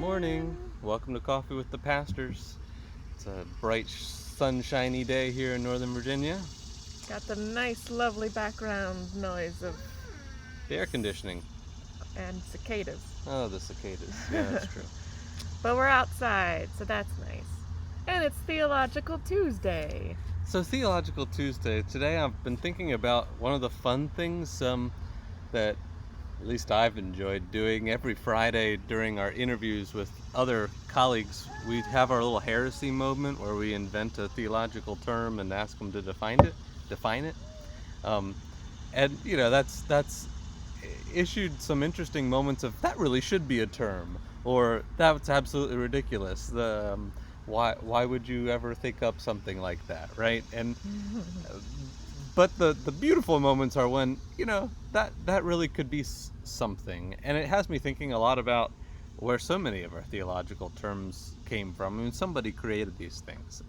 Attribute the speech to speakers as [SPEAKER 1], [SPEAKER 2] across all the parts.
[SPEAKER 1] morning. Welcome to Coffee with the Pastors. It's a bright, sunshiny day here in Northern Virginia.
[SPEAKER 2] Got the nice, lovely background noise of
[SPEAKER 1] The air conditioning.
[SPEAKER 2] and cicadas.
[SPEAKER 1] Oh, the cicadas. Yeah, that's true.
[SPEAKER 2] But we're outside, so that's nice. And it's Theological Tuesday.
[SPEAKER 1] So, Theological Tuesday. Today I've been thinking about one of the fun things that at least I've enjoyed doing every Friday during our interviews with other colleagues. We have our little heresy moment where we invent a theological term and ask them to define it. And that's issued some interesting moments of that really should be a term, or that's absolutely ridiculous. Why would you ever think up something like that, right? And but the beautiful moments are when that really could be something, and it has me thinking a lot about where so many of our theological terms came from. I mean, somebody created these things,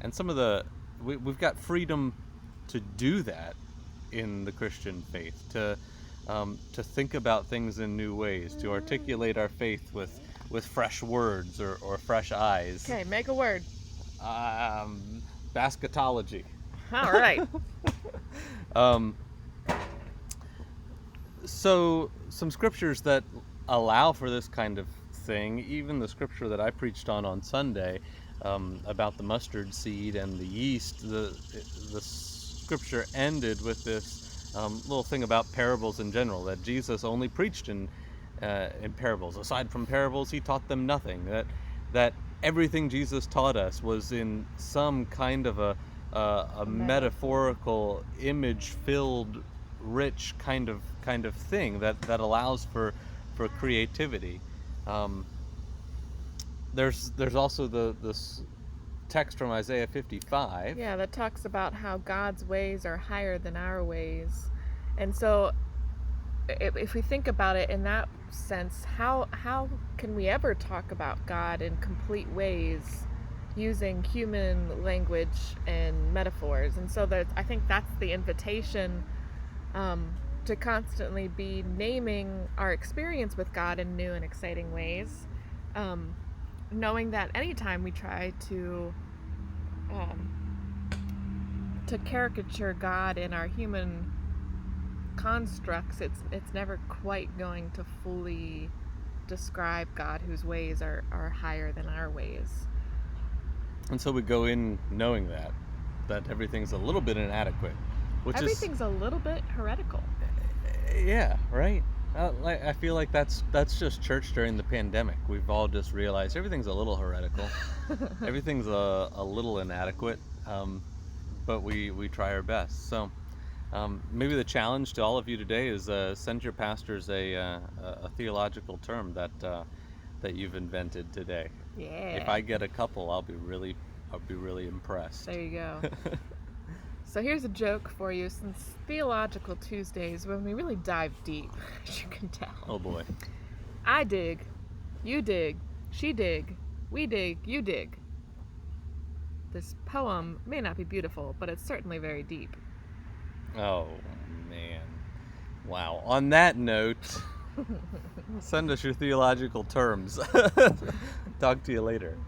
[SPEAKER 1] and some of we've got freedom to do that in the Christian faith, to think about things in new ways, to articulate our faith with fresh words or fresh eyes.
[SPEAKER 2] Okay, make a word.
[SPEAKER 1] Basketology.
[SPEAKER 2] All right.
[SPEAKER 1] So some scriptures that allow for this kind of thing, even the scripture that I preached on Sunday, about the mustard seed and the yeast, the scripture ended with this little thing about parables in general, that Jesus only preached in parables. Aside from parables, he taught them nothing. That everything Jesus taught us was in some kind of a metaphorical, image-filled, rich kind of thing that allows for creativity. There's also this text from Isaiah 55.
[SPEAKER 2] Yeah, that talks about how God's ways are higher than our ways. And so if we think about it in that sense, how can we ever talk about God in complete ways using human language and metaphors? And so I think that's the invitation, to constantly be naming our experience with God in new and exciting ways, knowing that anytime we try to caricature God in our human constructs, it's never quite going to fully describe God, whose ways are higher than our ways.
[SPEAKER 1] And so we go in knowing that everything's a little bit inadequate,
[SPEAKER 2] Everything's a little bit heretical.
[SPEAKER 1] Yeah, right. I feel like that's just church during the pandemic. We've all just realized everything's a little heretical. Everything's a little inadequate, but we try our best. So maybe the challenge to all of you today is send your pastors a theological term that you've invented today.
[SPEAKER 2] Yeah.
[SPEAKER 1] If I get a couple, I'll be really impressed.
[SPEAKER 2] There you go. So here's a joke for you, since Theological Tuesdays, when we really dive deep, as you can tell.
[SPEAKER 1] Oh boy.
[SPEAKER 2] I dig, you dig, she dig, we dig, you dig. This poem may not be beautiful, but it's certainly very deep.
[SPEAKER 1] Oh man. Wow. On that note, send us your theological terms. Talk to you later.